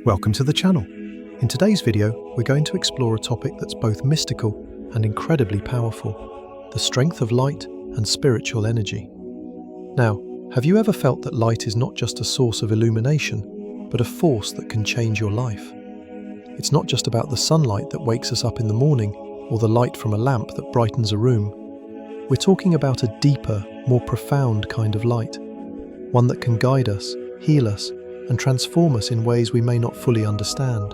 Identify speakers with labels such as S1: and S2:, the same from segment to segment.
S1: Welcome to the channel. In today's video, we're going to explore a topic that's both mystical and incredibly powerful: the strength of light and spiritual energy. Now, have you ever felt that light is not just a source of illumination, but a force that can change your life? It's not just about the sunlight that wakes us up in the morning or the light from a lamp that brightens a room. We're talking about a deeper, more profound kind of light, one that can guide us, heal us, and transform us in ways we may not fully understand.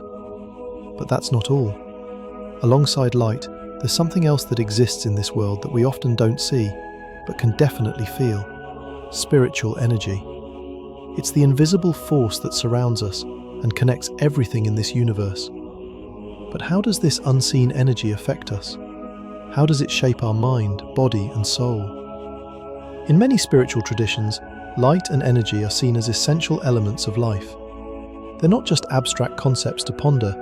S1: But that's not all. Alongside light, there's something else that exists in this world that we often don't see, but can definitely feel: spiritual energy. It's the invisible force that surrounds us and connects everything in this universe. But how does this unseen energy affect us? How does it shape our mind, body, and soul? In many spiritual traditions, light and energy are seen as essential elements of life. They're not just abstract concepts to ponder,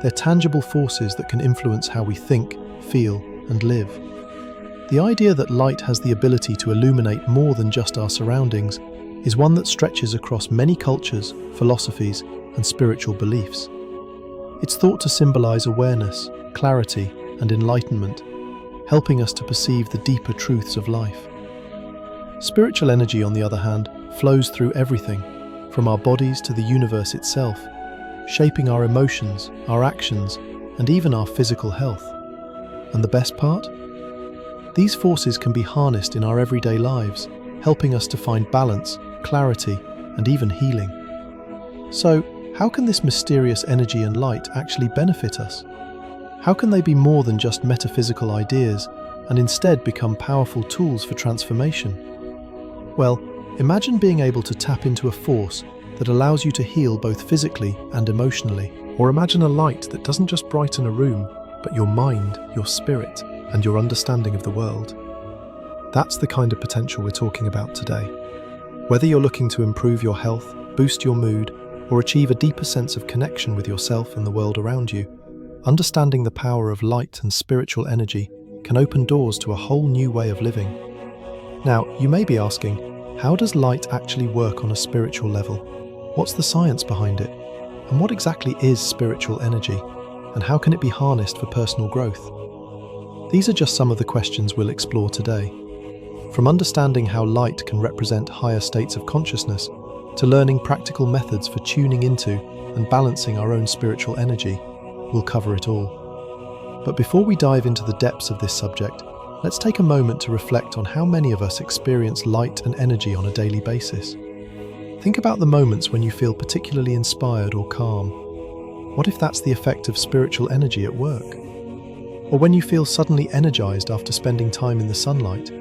S1: they're tangible forces that can influence how we think, feel, and live. The idea that light has the ability to illuminate more than just our surroundings is one that stretches across many cultures, philosophies, and spiritual beliefs. It's thought to symbolize awareness, clarity, and enlightenment, helping us to perceive the deeper truths of life. Spiritual energy, on the other hand, flows through everything, from our bodies to the universe itself, shaping our emotions, our actions, and even our physical health. And the best part? These forces can be harnessed in our everyday lives, helping us to find balance, clarity, and even healing. So, how can this mysterious energy and light actually benefit us? How can they be more than just metaphysical ideas and instead become powerful tools for transformation? Well, imagine being able to tap into a force that allows you to heal both physically and emotionally. Or imagine a light that doesn't just brighten a room, but your mind, your spirit, and your understanding of the world. That's the kind of potential we're talking about today. Whether you're looking to improve your health, boost your mood, or achieve a deeper sense of connection with yourself and the world around you, understanding the power of light and spiritual energy can open doors to a whole new way of living. Now, you may be asking, how does light actually work on a spiritual level? What's the science behind it? And what exactly is spiritual energy? And how can it be harnessed for personal growth? These are just some of the questions we'll explore today. From understanding how light can represent higher states of consciousness, to learning practical methods for tuning into and balancing our own spiritual energy, we'll cover it all. But before we dive into the depths of this subject, let's take a moment to reflect on how many of us experience light and energy on a daily basis. Think about the moments when you feel particularly inspired or calm. What if that's the effect of spiritual energy at work? Or when you feel suddenly energized after spending time in the sunlight?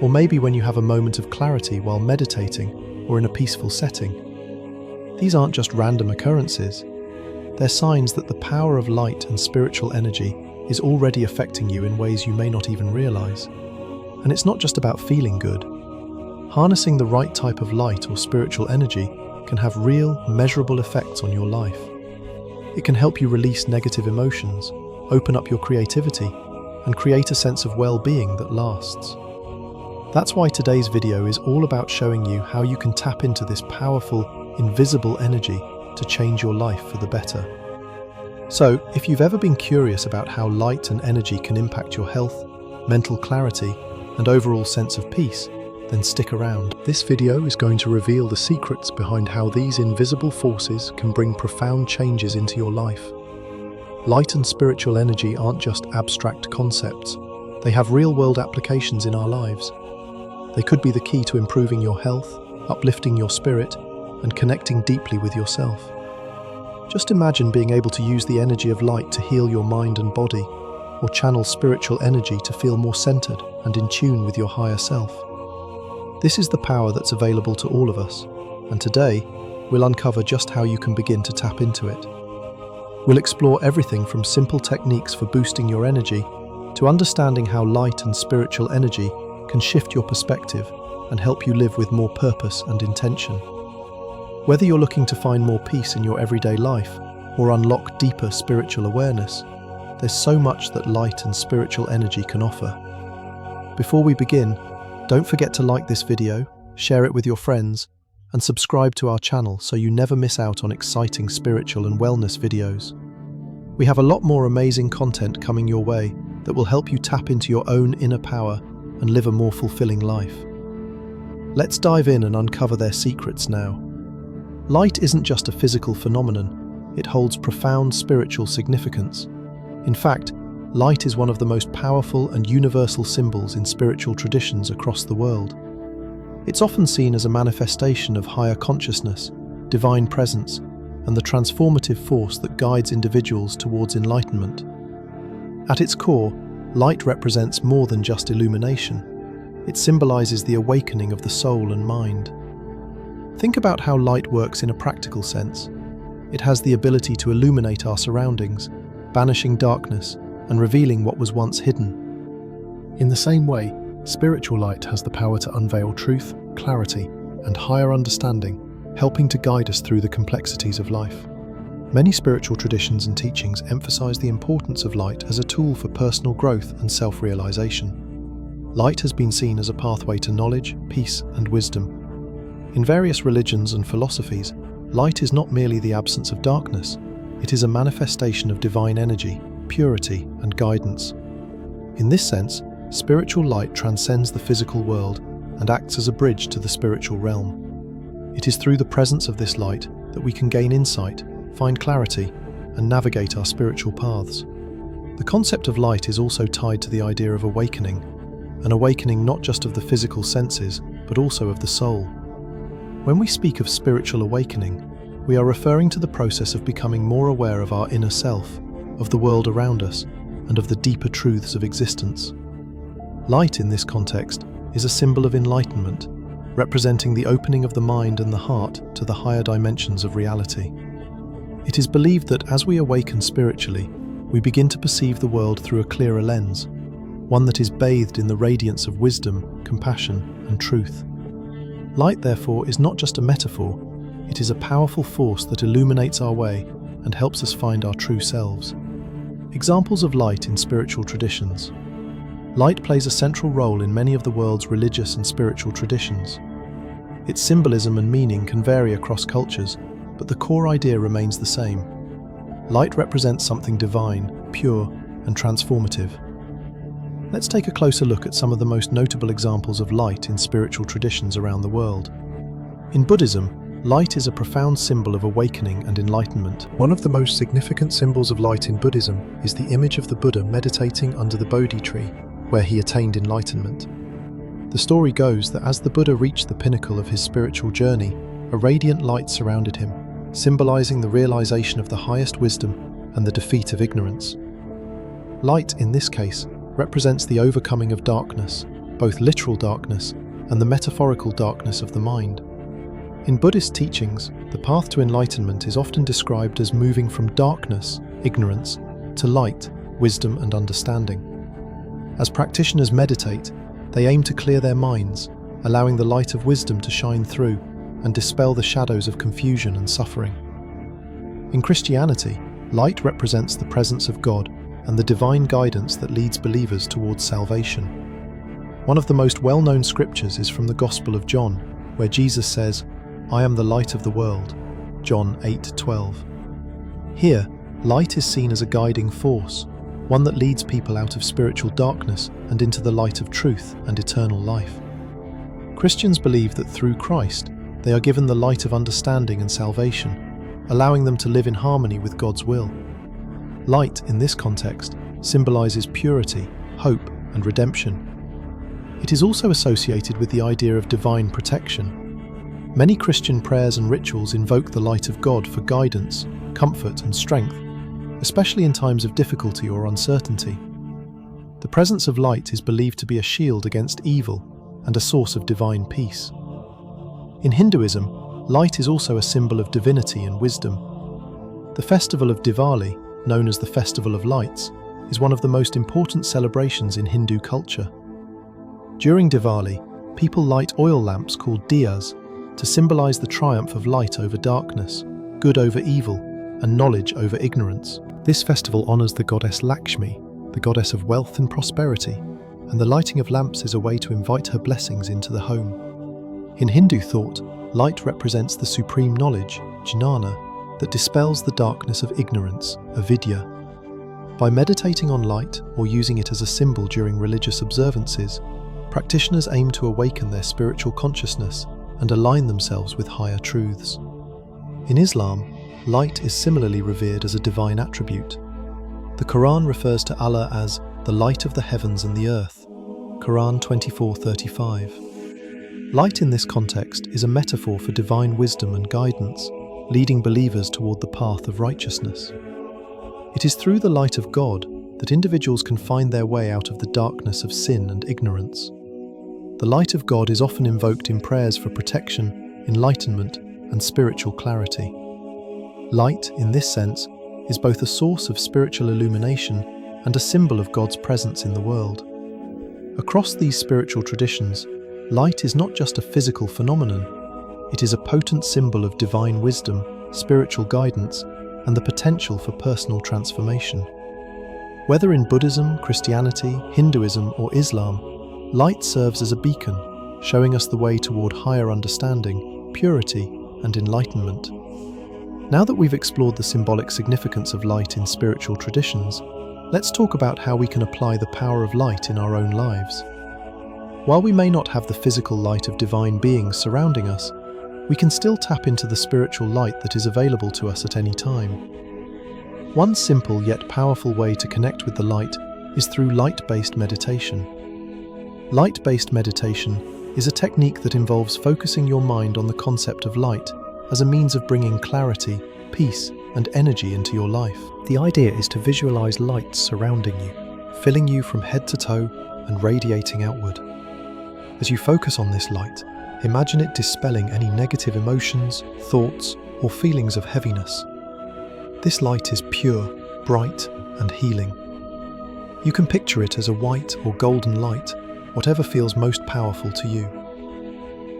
S1: Or maybe when you have a moment of clarity while meditating or in a peaceful setting? These aren't just random occurrences. They're signs that the power of light and spiritual energy is already affecting you in ways you may not even realize. And it's not just about feeling good. Harnessing the right type of light or spiritual energy can have real, measurable effects on your life. It can help you release negative emotions, open up your creativity, and create a sense of well-being that lasts. That's why today's video is all about showing you how you can tap into this powerful, invisible energy to change your life for the better. So, if you've ever been curious about how light and energy can impact your health, mental clarity, and overall sense of peace, then stick around. This video is going to reveal the secrets behind how these invisible forces can bring profound changes into your life. Light and spiritual energy aren't just abstract concepts. They have real-world applications in our lives. They could be the key to improving your health, uplifting your spirit, and connecting deeply with yourself. Just imagine being able to use the energy of light to heal your mind and body, or channel spiritual energy to feel more centered and in tune with your higher self. This is the power that's available to all of us, and today, we'll uncover just how you can begin to tap into it. We'll explore everything from simple techniques for boosting your energy to understanding how light and spiritual energy can shift your perspective and help you live with more purpose and intention. Whether you're looking to find more peace in your everyday life or unlock deeper spiritual awareness, there's so much that light and spiritual energy can offer. Before we begin, don't forget to like this video, share it with your friends, and subscribe to our channel so you never miss out on exciting spiritual and wellness videos. We have a lot more amazing content coming your way that will help you tap into your own inner power and live a more fulfilling life. Let's dive in and uncover their secrets now. Light isn't just a physical phenomenon, it holds profound spiritual significance. In fact, light is one of the most powerful and universal symbols in spiritual traditions across the world. It's often seen as a manifestation of higher consciousness, divine presence, and the transformative force that guides individuals towards enlightenment. At its core, light represents more than just illumination. It symbolizes the awakening of the soul and mind. Think about how light works in a practical sense. It has the ability to illuminate our surroundings, banishing darkness and revealing what was once hidden. In the same way, spiritual light has the power to unveil truth, clarity, and higher understanding, helping to guide us through the complexities of life. Many spiritual traditions and teachings emphasize the importance of light as a tool for personal growth and self-realization. Light has been seen as a pathway to knowledge, peace, and wisdom. In various religions and philosophies, light is not merely the absence of darkness, it is a manifestation of divine energy, purity, and guidance. In this sense, spiritual light transcends the physical world and acts as a bridge to the spiritual realm. It is through the presence of this light that we can gain insight, find clarity, and navigate our spiritual paths. The concept of light is also tied to the idea of awakening, an awakening not just of the physical senses, but also of the soul. When we speak of spiritual awakening, we are referring to the process of becoming more aware of our inner self, of the world around us, and of the deeper truths of existence. Light in this context is a symbol of enlightenment, representing the opening of the mind and the heart to the higher dimensions of reality. It is believed that as we awaken spiritually, we begin to perceive the world through a clearer lens, one that is bathed in the radiance of wisdom, compassion, and truth. Light, therefore, is not just a metaphor, it is a powerful force that illuminates our way and helps us find our true selves. Examples of light in spiritual traditions. Light plays a central role in many of the world's religious and spiritual traditions. Its symbolism and meaning can vary across cultures, but the core idea remains the same. Light represents something divine, pure, and transformative. Let's take a closer look at some of the most notable examples of light in spiritual traditions around the world. In Buddhism, light is a profound symbol of awakening and enlightenment. One of the most significant symbols of light in Buddhism is the image of the Buddha meditating under the Bodhi tree, where he attained enlightenment. The story goes that as the Buddha reached the pinnacle of his spiritual journey, a radiant light surrounded him, symbolizing the realization of the highest wisdom and the defeat of ignorance. Light, in this case, represents the overcoming of darkness, both literal darkness and the metaphorical darkness of the mind. In Buddhist teachings, the path to enlightenment is often described as moving from darkness, ignorance, to light, wisdom, and understanding. As practitioners meditate, they aim to clear their minds, allowing the light of wisdom to shine through and dispel the shadows of confusion and suffering. In Christianity, light represents the presence of God and the divine guidance that leads believers towards salvation. One of the most well-known scriptures is from the Gospel of John, where Jesus says, "I am the light of the world," John 8:12. Here, light is seen as a guiding force, one that leads people out of spiritual darkness and into the light of truth and eternal life. Christians believe that through Christ, they are given the light of understanding and salvation, allowing them to live in harmony with God's will. Light, in this context, symbolizes purity, hope, and redemption. It is also associated with the idea of divine protection. Many Christian prayers and rituals invoke the light of God for guidance, comfort, and strength, especially in times of difficulty or uncertainty. The presence of light is believed to be a shield against evil and a source of divine peace. In Hinduism, light is also a symbol of divinity and wisdom. The festival of Diwali, known as the Festival of Lights, is one of the most important celebrations in Hindu culture. During Diwali, people light oil lamps called diyas to symbolize the triumph of light over darkness, good over evil, and knowledge over ignorance. This festival honors the goddess Lakshmi, the goddess of wealth and prosperity, and the lighting of lamps is a way to invite her blessings into the home. In Hindu thought, light represents the supreme knowledge, jnana, that dispels the darkness of ignorance, avidya. By meditating on light or using it as a symbol during religious observances, practitioners aim to awaken their spiritual consciousness and align themselves with higher truths. In Islam, light is similarly revered as a divine attribute. The Quran refers to Allah as the light of the heavens and the earth, Quran 24:35. Light in this context is a metaphor for divine wisdom and guidance, leading believers toward the path of righteousness. It is through the light of God that individuals can find their way out of the darkness of sin and ignorance. The light of God is often invoked in prayers for protection, enlightenment, and spiritual clarity. Light, in this sense, is both a source of spiritual illumination and a symbol of God's presence in the world. Across these spiritual traditions, light is not just a physical phenomenon, it is a potent symbol of divine wisdom, spiritual guidance, and the potential for personal transformation. Whether in Buddhism, Christianity, Hinduism, or Islam, light serves as a beacon, showing us the way toward higher understanding, purity, and enlightenment. Now that we've explored the symbolic significance of light in spiritual traditions, let's talk about how we can apply the power of light in our own lives. While we may not have the physical light of divine beings surrounding us, we can still tap into the spiritual light that is available to us at any time. One simple yet powerful way to connect with the light is through light-based meditation. Light-based meditation is a technique that involves focusing your mind on the concept of light as a means of bringing clarity, peace, and energy into your life. The idea is to visualize light surrounding you, filling you from head to toe and radiating outward. As you focus on this light, imagine it dispelling any negative emotions, thoughts, or feelings of heaviness. This light is pure, bright, and healing. You can picture it as a white or golden light, whatever feels most powerful to you.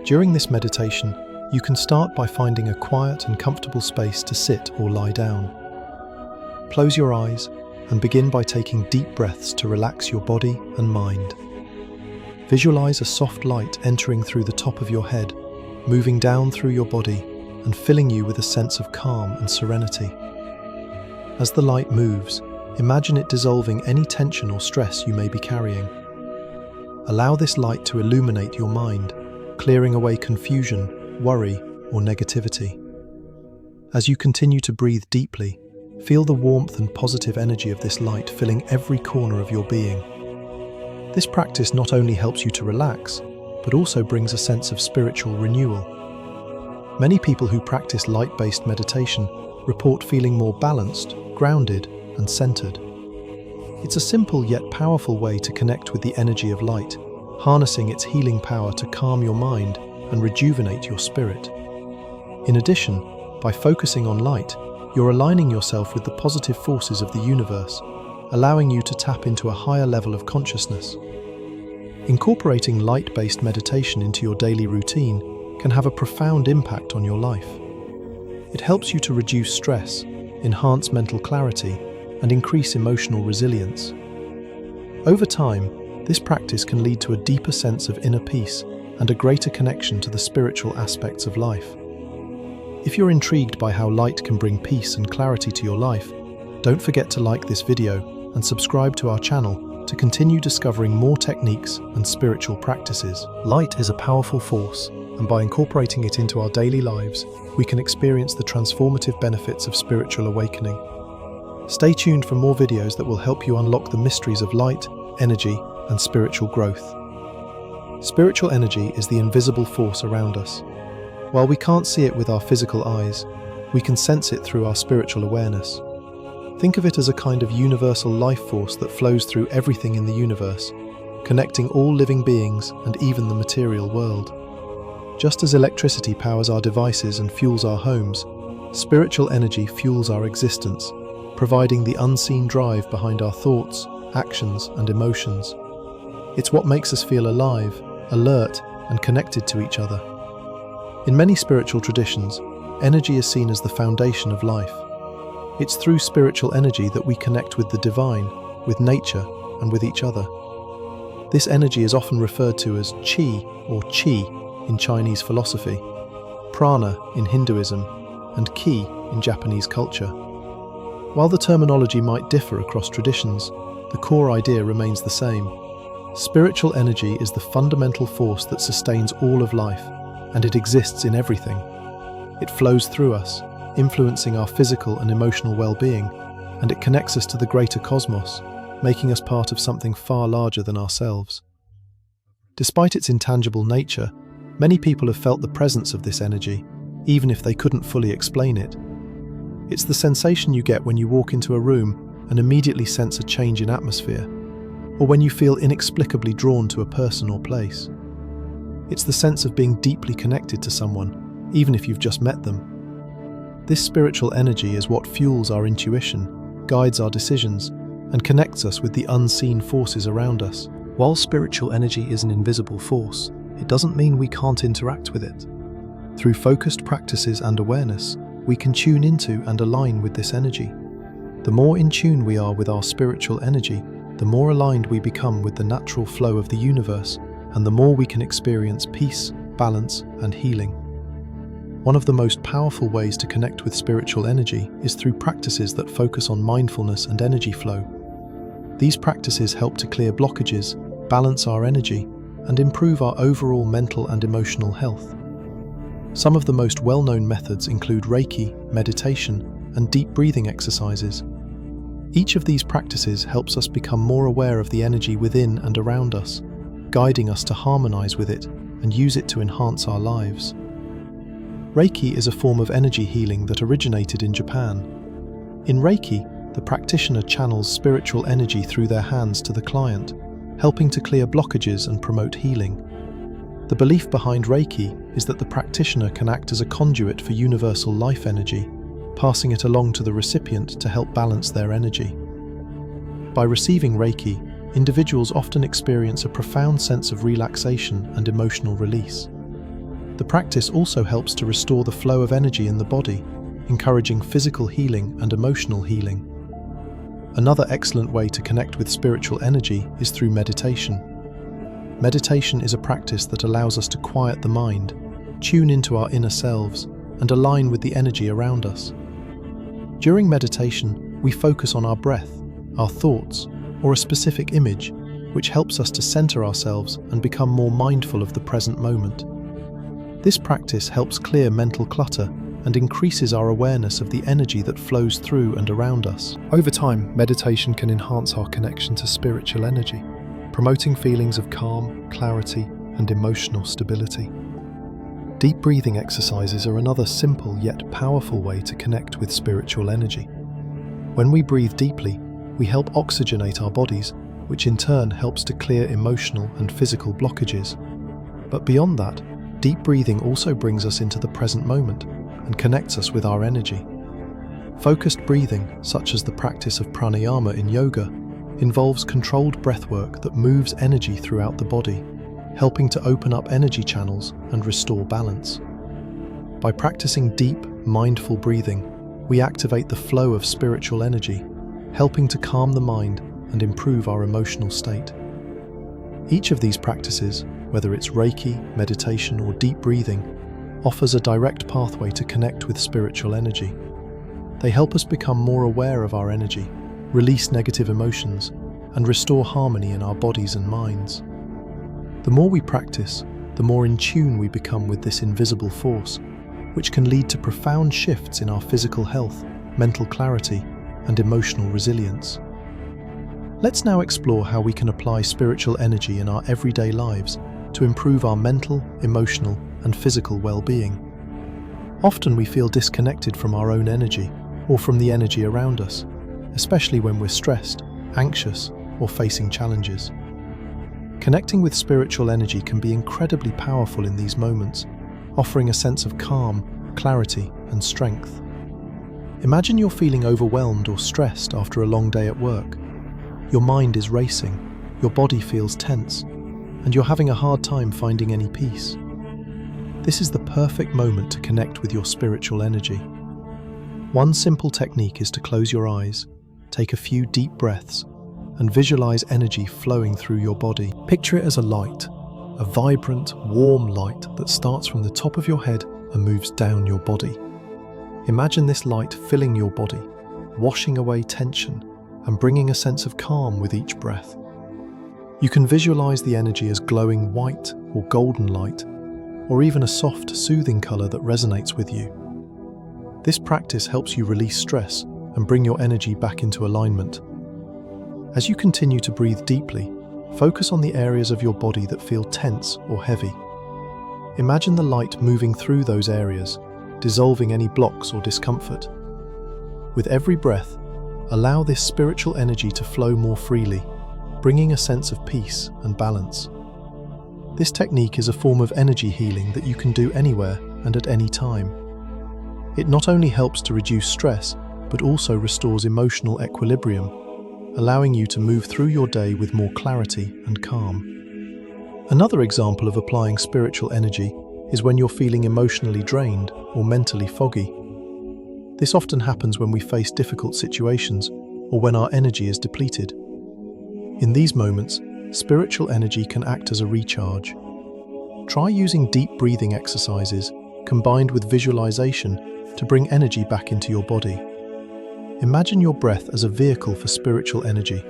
S1: During this meditation, you can start by finding a quiet and comfortable space to sit or lie down. Close your eyes and begin by taking deep breaths to relax your body and mind. Visualize a soft light entering through the top of your head, moving down through your body and filling you with a sense of calm and serenity. As the light moves, imagine it dissolving any tension or stress you may be carrying. Allow this light to illuminate your mind, clearing away confusion, worry, or negativity. As you continue to breathe deeply, feel the warmth and positive energy of this light filling every corner of your being. This practice not only helps you to relax, but also brings a sense of spiritual renewal. Many people who practice light-based meditation report feeling more balanced, grounded, and centered. It's a simple yet powerful way to connect with the energy of light, harnessing its healing power to calm your mind and rejuvenate your spirit. In addition, by focusing on light, you're aligning yourself with the positive forces of the universe, allowing you to tap into a higher level of consciousness. Incorporating light-based meditation into your daily routine can have a profound impact on your life. It helps you to reduce stress, enhance mental clarity, and increase emotional resilience. Over time, this practice can lead to a deeper sense of inner peace and a greater connection to the spiritual aspects of life. If you're intrigued by how light can bring peace and clarity to your life, don't forget to like this video and subscribe to our channel to continue discovering more techniques and spiritual practices. Light is a powerful force, and by incorporating it into our daily lives, we can experience the transformative benefits of spiritual awakening. Stay tuned for more videos that will help you unlock the mysteries of light, energy, and spiritual growth. Spiritual energy is the invisible force around us. While we can't see it with our physical eyes, we can sense it through our spiritual awareness. Think of it as a kind of universal life force that flows through everything in the universe, connecting all living beings and even the material world. Just as electricity powers our devices and fuels our homes, spiritual energy fuels our existence, providing the unseen drive behind our thoughts, actions, and emotions. It's what makes us feel alive, alert, and connected to each other. In many spiritual traditions, energy is seen as the foundation of life. It's through spiritual energy that we connect with the divine, with nature, and with each other. This energy is often referred to as qi or qi in Chinese philosophy. prana in Hinduism, and ki in Japanese culture. While the terminology might differ across traditions, the core idea remains the same. Spiritual energy is the fundamental force that sustains all of life, and it exists in everything. It flows through us, influencing our physical and emotional well-being, and it connects us to the greater cosmos, making us part of something far larger than ourselves. Despite its intangible nature, many people have felt the presence of this energy, even if they couldn't fully explain it. It's the sensation you get when you walk into a room and immediately sense a change in atmosphere, or when you feel inexplicably drawn to a person or place. It's the sense of being deeply connected to someone, even if you've just met them. This spiritual energy is what fuels our intuition, guides our decisions, and connects us with the unseen forces around us. While spiritual energy is an invisible force, it doesn't mean we can't interact with it. Through focused practices and awareness, we can tune into and align with this energy. The more in tune we are with our spiritual energy, the more aligned we become with the natural flow of the universe, and the more we can experience peace, balance, and healing. One of the most powerful ways to connect with spiritual energy is through practices that focus on mindfulness and energy flow. These practices help to clear blockages, balance our energy, and improve our overall mental and emotional health. Some of the most well-known methods include Reiki, meditation, and deep breathing exercises. Each of these practices helps us become more aware of the energy within and around us, guiding us to harmonize with it and use it to enhance our lives. Reiki is a form of energy healing that originated in Japan. In Reiki, the practitioner channels spiritual energy through their hands to the client, helping to clear blockages and promote healing. The belief behind Reiki is that the practitioner can act as a conduit for universal life energy, passing it along to the recipient to help balance their energy. By receiving Reiki, individuals often experience a profound sense of relaxation and emotional release. The practice also helps to restore the flow of energy in the body, encouraging physical healing and emotional healing. Another excellent way to connect with spiritual energy is through meditation. Meditation is a practice that allows us to quiet the mind, tune into our inner selves, and align with the energy around us. During meditation, we focus on our breath, our thoughts, or a specific image, which helps us to center ourselves and become more mindful of the present moment. This practice helps clear mental clutter and increases our awareness of the energy that flows through and around us. Over time, meditation can enhance our connection to spiritual energy, promoting feelings of calm, clarity, and emotional stability. Deep breathing exercises are another simple yet powerful way to connect with spiritual energy. When we breathe deeply, we help oxygenate our bodies, which in turn helps to clear emotional and physical blockages. But beyond that, deep breathing also brings us into the present moment and connects us with our energy. Focused breathing, such as the practice of pranayama in yoga, involves controlled breathwork that moves energy throughout the body, helping to open up energy channels and restore balance. By practicing deep, mindful breathing, we activate the flow of spiritual energy, helping to calm the mind and improve our emotional state. Each of these practices, whether it's Reiki, meditation, or deep breathing, offers a direct pathway to connect with spiritual energy. They help us become more aware of our energy, release negative emotions, and restore harmony in our bodies and minds. The more we practice, the more in tune we become with this invisible force, which can lead to profound shifts in our physical health, mental clarity, and emotional resilience. Let's now explore how we can apply spiritual energy in our everyday lives to improve our mental, emotional, and physical well-being. Often we feel disconnected from our own energy or from the energy around us, especially when we're stressed, anxious, or facing challenges. Connecting with spiritual energy can be incredibly powerful in these moments, offering a sense of calm, clarity, and strength. Imagine you're feeling overwhelmed or stressed after a long day at work. Your mind is racing, your body feels tense, and you're having a hard time finding any peace. This is the perfect moment to connect with your spiritual energy. One simple technique is to close your eyes, take a few deep breaths, and visualize energy flowing through your body. Picture it as a light, a vibrant, warm light that starts from the top of your head and moves down your body. Imagine this light filling your body, washing away tension and bringing a sense of calm with each breath. You can visualize the energy as glowing white or golden light, or even a soft, soothing color that resonates with you. This practice helps you release stress and bring your energy back into alignment. As you continue to breathe deeply, focus on the areas of your body that feel tense or heavy. Imagine the light moving through those areas, dissolving any blocks or discomfort. With every breath, allow this spiritual energy to flow more freely, bringing a sense of peace and balance. This technique is a form of energy healing that you can do anywhere and at any time. It not only helps to reduce stress, but also restores emotional equilibrium, allowing you to move through your day with more clarity and calm. Another example of applying spiritual energy is when you're feeling emotionally drained or mentally foggy. This often happens when we face difficult situations or when our energy is depleted. In these moments, spiritual energy can act as a recharge. Try using deep breathing exercises combined with visualization to bring energy back into your body. Imagine your breath as a vehicle for spiritual energy,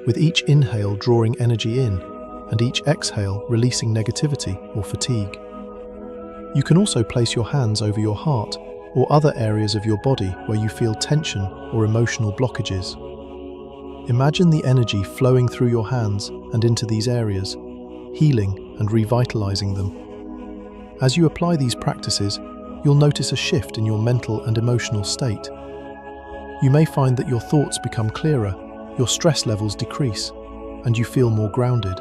S1: with each inhale drawing energy in and each exhale releasing negativity or fatigue. You can also place your hands over your heart or other areas of your body where you feel tension or emotional blockages. Imagine the energy flowing through your hands and into these areas, healing and revitalizing them. As you apply these practices, you'll notice a shift in your mental and emotional state. You may find that your thoughts become clearer, your stress levels decrease, and you feel more grounded.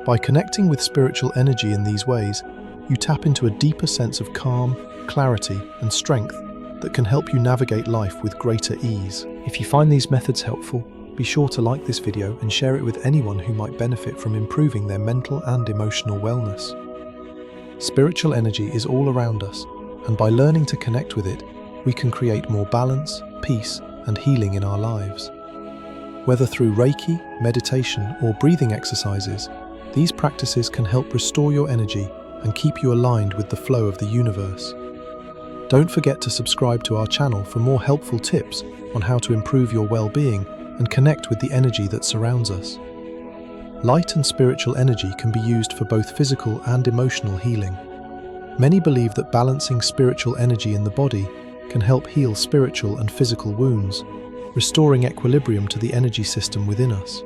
S1: By connecting with spiritual energy in these ways, you tap into a deeper sense of calm, clarity, and strength that can help you navigate life with greater ease. If you find these methods helpful, be sure to like this video and share it with anyone who might benefit from improving their mental and emotional wellness. Spiritual energy is all around us, and by learning to connect with it, we can create more balance, peace, and healing in our lives. Whether through Reiki, meditation, or breathing exercises, these practices can help restore your energy and keep you aligned with the flow of the universe. Don't forget to subscribe to our channel for more helpful tips on how to improve your well-being and connect with the energy that surrounds us. Light and spiritual energy can be used for both physical and emotional healing. Many believe that balancing spiritual energy in the body can help heal spiritual and physical wounds, restoring equilibrium to the energy system within us.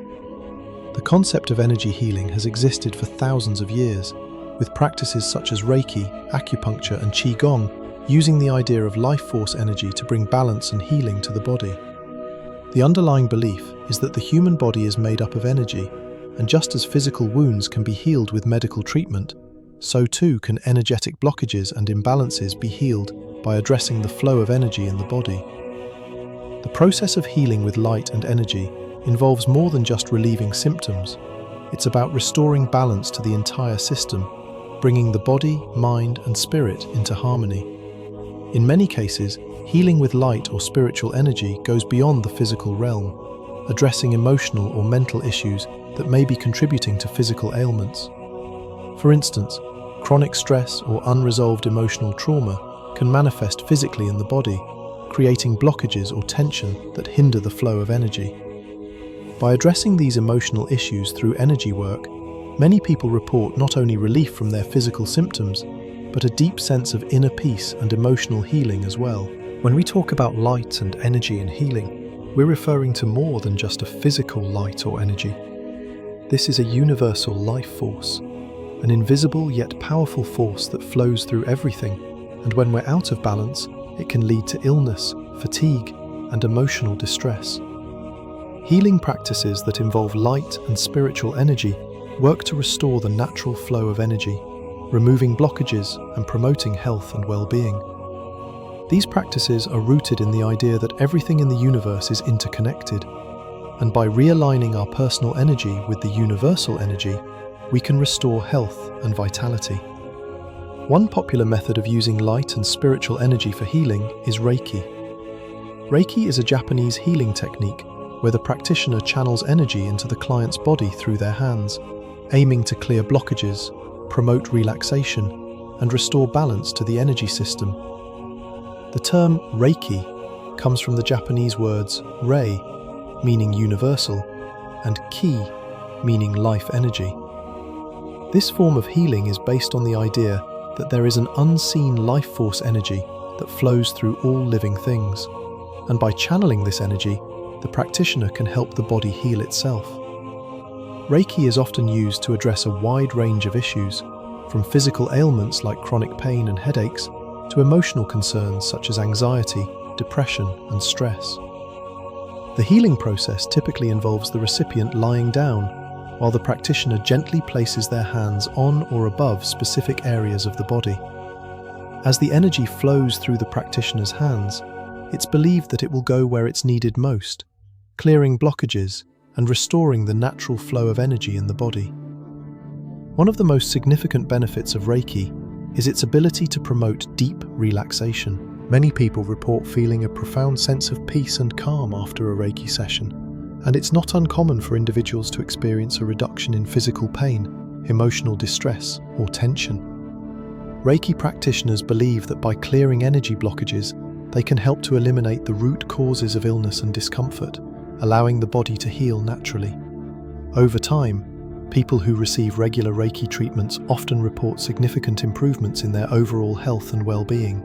S1: The concept of energy healing has existed for thousands of years, with practices such as Reiki, acupuncture, and Qigong using the idea of life force energy to bring balance and healing to the body. The underlying belief is that the human body is made up of energy, and just as physical wounds can be healed with medical treatment, so too can energetic blockages and imbalances be healed by addressing the flow of energy in the body. The process of healing with light and energy involves more than just relieving symptoms. It's about restoring balance to the entire system, bringing the body, mind, and spirit into harmony. In many cases, healing with light or spiritual energy goes beyond the physical realm, addressing emotional or mental issues that may be contributing to physical ailments. For instance, chronic stress or unresolved emotional trauma can manifest physically in the body, creating blockages or tension that hinder the flow of energy. By addressing these emotional issues through energy work, many people report not only relief from their physical symptoms, but a deep sense of inner peace and emotional healing as well. When we talk about light and energy and healing, we're referring to more than just a physical light or energy. This is a universal life force, an invisible yet powerful force that flows through everything, and when we're out of balance, it can lead to illness, fatigue, and emotional distress. Healing practices that involve light and spiritual energy work to restore the natural flow of energy, removing blockages and promoting health and well-being. These practices are rooted in the idea that everything in the universe is interconnected, and by realigning our personal energy with the universal energy, we can restore health and vitality. One popular method of using light and spiritual energy for healing is Reiki. Reiki is a Japanese healing technique where the practitioner channels energy into the client's body through their hands, aiming to clear blockages, promote relaxation, and restore balance to the energy system. The term Reiki comes from the Japanese words rei, meaning universal, and ki, meaning life energy. This form of healing is based on the idea that there is an unseen life force energy that flows through all living things, and by channeling this energy, the practitioner can help the body heal itself. Reiki is often used to address a wide range of issues, from physical ailments like chronic pain and headaches to emotional concerns such as anxiety, depression, and stress. The healing process typically involves the recipient lying down, while the practitioner gently places their hands on or above specific areas of the body. As the energy flows through the practitioner's hands, it's believed that it will go where it's needed most, clearing blockages and restoring the natural flow of energy in the body. One of the most significant benefits of Reiki is its ability to promote deep relaxation. Many people report feeling a profound sense of peace and calm after a Reiki session, and it's not uncommon for individuals to experience a reduction in physical pain, emotional distress, or tension. Reiki practitioners believe that by clearing energy blockages, they can help to eliminate the root causes of illness and discomfort, allowing the body to heal naturally. Over time, people who receive regular Reiki treatments often report significant improvements in their overall health and well-being.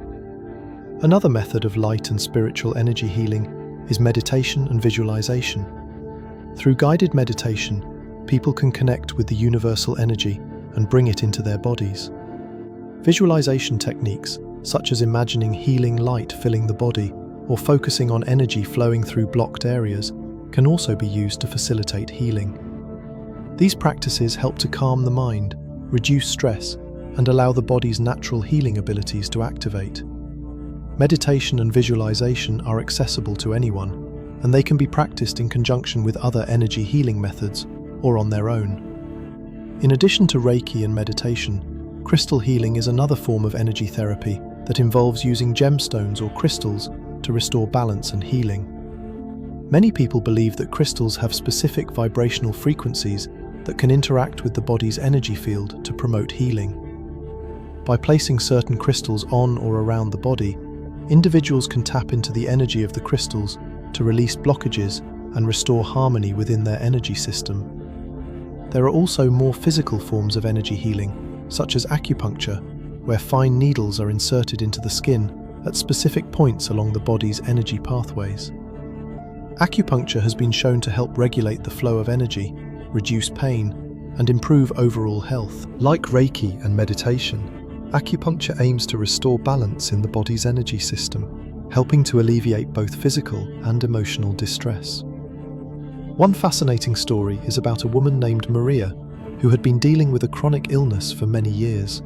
S1: Another method of light and spiritual energy healing is meditation and visualization. Through guided meditation, people can connect with the universal energy and bring it into their bodies. Visualization techniques, such as imagining healing light filling the body or focusing on energy flowing through blocked areas, can also be used to facilitate healing. These practices help to calm the mind, reduce stress, and allow the body's natural healing abilities to activate. Meditation and visualization are accessible to anyone, and they can be practiced in conjunction with other energy healing methods or on their own. In addition to Reiki and meditation, crystal healing is another form of energy therapy that involves using gemstones or crystals to restore balance and healing. Many people believe that crystals have specific vibrational frequencies that can interact with the body's energy field to promote healing. By placing certain crystals on or around the body, individuals can tap into the energy of the crystals to release blockages and restore harmony within their energy system. There are also more physical forms of energy healing, such as acupuncture, where fine needles are inserted into the skin at specific points along the body's energy pathways. Acupuncture has been shown to help regulate the flow of energy, reduce pain, and improve overall health. Like Reiki and meditation, acupuncture aims to restore balance in the body's energy system, helping to alleviate both physical and emotional distress. One fascinating story is about a woman named Maria, who had been dealing with a chronic illness for many years.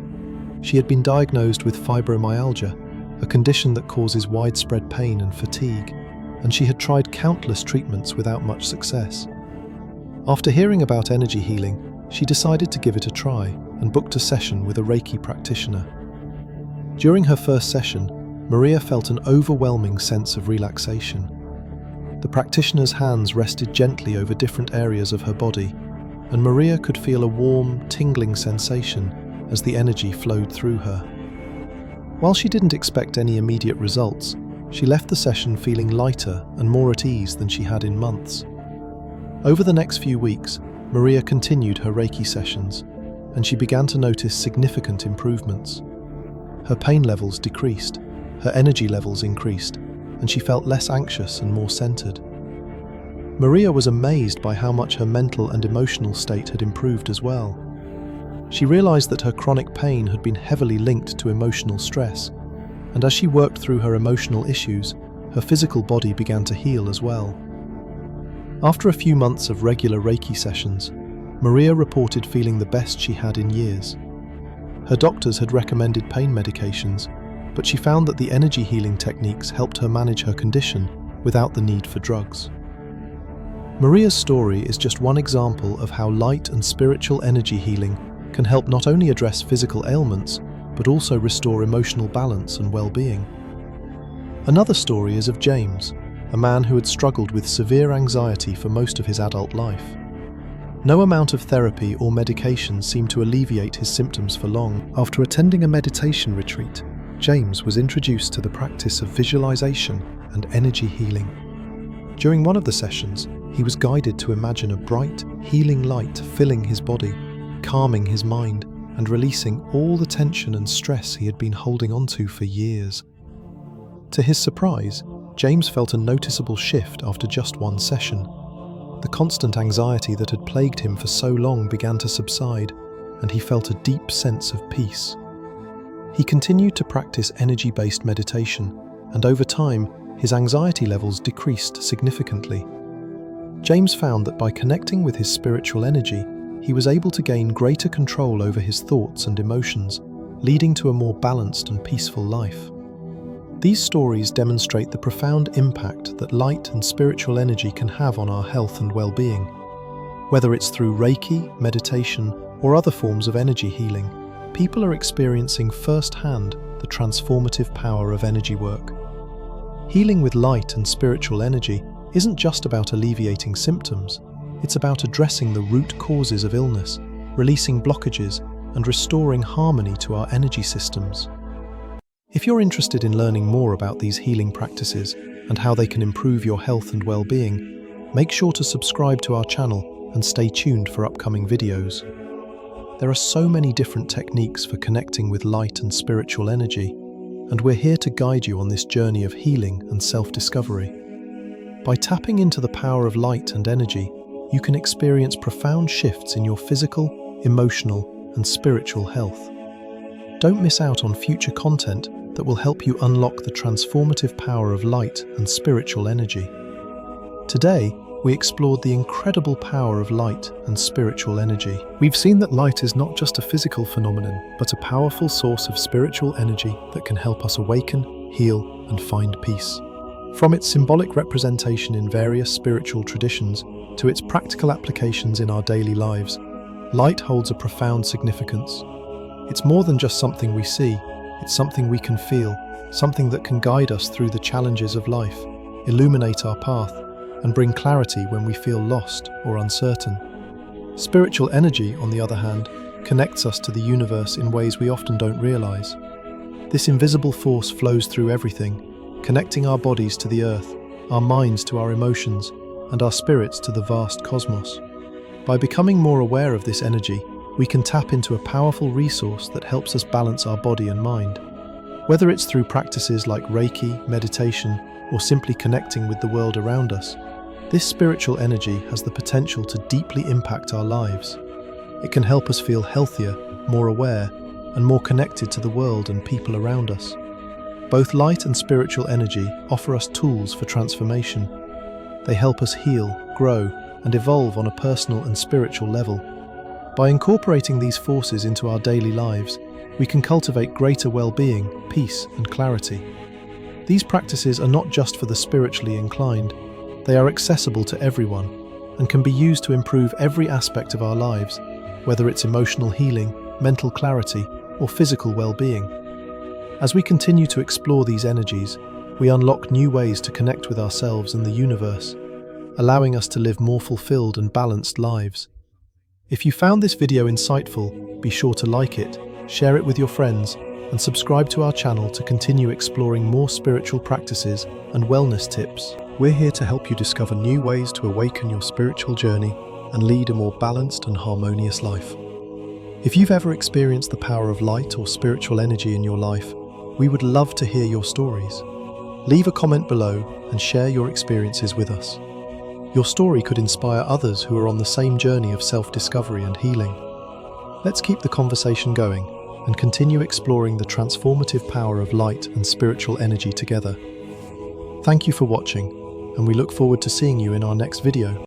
S1: She had been diagnosed with fibromyalgia, a condition that causes widespread pain and fatigue, and she had tried countless treatments without much success. After hearing about energy healing, she decided to give it a try and booked a session with a Reiki practitioner. During her first session, Maria felt an overwhelming sense of relaxation. The practitioner's hands rested gently over different areas of her body, and Maria could feel a warm, tingling sensation as the energy flowed through her. While she didn't expect any immediate results, she left the session feeling lighter and more at ease than she had in months. Over the next few weeks, Maria continued her Reiki sessions, and she began to notice significant improvements. Her pain levels decreased, her energy levels increased, and she felt less anxious and more centered. Maria was amazed by how much her mental and emotional state had improved as well. She realized that her chronic pain had been heavily linked to emotional stress, and as she worked through her emotional issues, her physical body began to heal as well. After a few months of regular Reiki sessions, Maria reported feeling the best she had in years. Her doctors had recommended pain medications, but she found that the energy healing techniques helped her manage her condition without the need for drugs. Maria's story is just one example of how light and spiritual energy healing can help not only address physical ailments, but also restore emotional balance and well-being. Another story is of James, a man who had struggled with severe anxiety for most of his adult life. No amount of therapy or medication seemed to alleviate his symptoms for long. After attending a meditation retreat, James was introduced to the practice of visualization and energy healing. During one of the sessions, he was guided to imagine a bright, healing light filling his body, calming his mind, and releasing all the tension and stress he had been holding onto for years. To his surprise, James felt a noticeable shift after just one session. The constant anxiety that had plagued him for so long began to subside, and he felt a deep sense of peace. He continued to practice energy-based meditation, and over time, his anxiety levels decreased significantly. James found that by connecting with his spiritual energy, he was able to gain greater control over his thoughts and emotions, leading to a more balanced and peaceful life. These stories demonstrate the profound impact that light and spiritual energy can have on our health and well-being. Whether it's through Reiki, meditation, or other forms of energy healing, people are experiencing firsthand the transformative power of energy work. Healing with light and spiritual energy isn't just about alleviating symptoms, it's about addressing the root causes of illness, releasing blockages, and restoring harmony to our energy systems. If you're interested in learning more about these healing practices and how they can improve your health and well-being, make sure to subscribe to our channel and stay tuned for upcoming videos. There are so many different techniques for connecting with light and spiritual energy, and we're here to guide you on this journey of healing and self-discovery. By tapping into the power of light and energy, you can experience profound shifts in your physical, emotional, and spiritual health. Don't miss out on future content that will help you unlock the transformative power of light and spiritual energy. Today, we explored the incredible power of light and spiritual energy. We've seen that light is not just a physical phenomenon, but a powerful source of spiritual energy that can help us awaken, heal, and find peace. From its symbolic representation in various spiritual traditions to its practical applications in our daily lives, light holds a profound significance. It's more than just something we see, it's something we can feel, something that can guide us through the challenges of life, illuminate our path, and bring clarity when we feel lost or uncertain. Spiritual energy, on the other hand, connects us to the universe in ways we often don't realize. This invisible force flows through everything, connecting our bodies to the earth, our minds to our emotions, and our spirits to the vast cosmos. By becoming more aware of this energy, we can tap into a powerful resource that helps us balance our body and mind. Whether it's through practices like Reiki, meditation, or simply connecting with the world around us, this spiritual energy has the potential to deeply impact our lives. It can help us feel healthier, more aware, and more connected to the world and people around us. Both light and spiritual energy offer us tools for transformation. They help us heal, grow, and evolve on a personal and spiritual level. By incorporating these forces into our daily lives, we can cultivate greater well-being, peace, and clarity. These practices are not just for the spiritually inclined, they are accessible to everyone and can be used to improve every aspect of our lives, whether it's emotional healing, mental clarity, or physical well-being. As we continue to explore these energies, we unlock new ways to connect with ourselves and the universe, allowing us to live more fulfilled and balanced lives. If you found this video insightful, be sure to like it, share it with your friends, and subscribe to our channel to continue exploring more spiritual practices and wellness tips. We're here to help you discover new ways to awaken your spiritual journey and lead a more balanced and harmonious life. If you've ever experienced the power of light or spiritual energy in your life, we would love to hear your stories. Leave a comment below and share your experiences with us. Your story could inspire others who are on the same journey of self-discovery and healing. Let's keep the conversation going and continue exploring the transformative power of light and spiritual energy together. Thank you for watching, and we look forward to seeing you in our next video.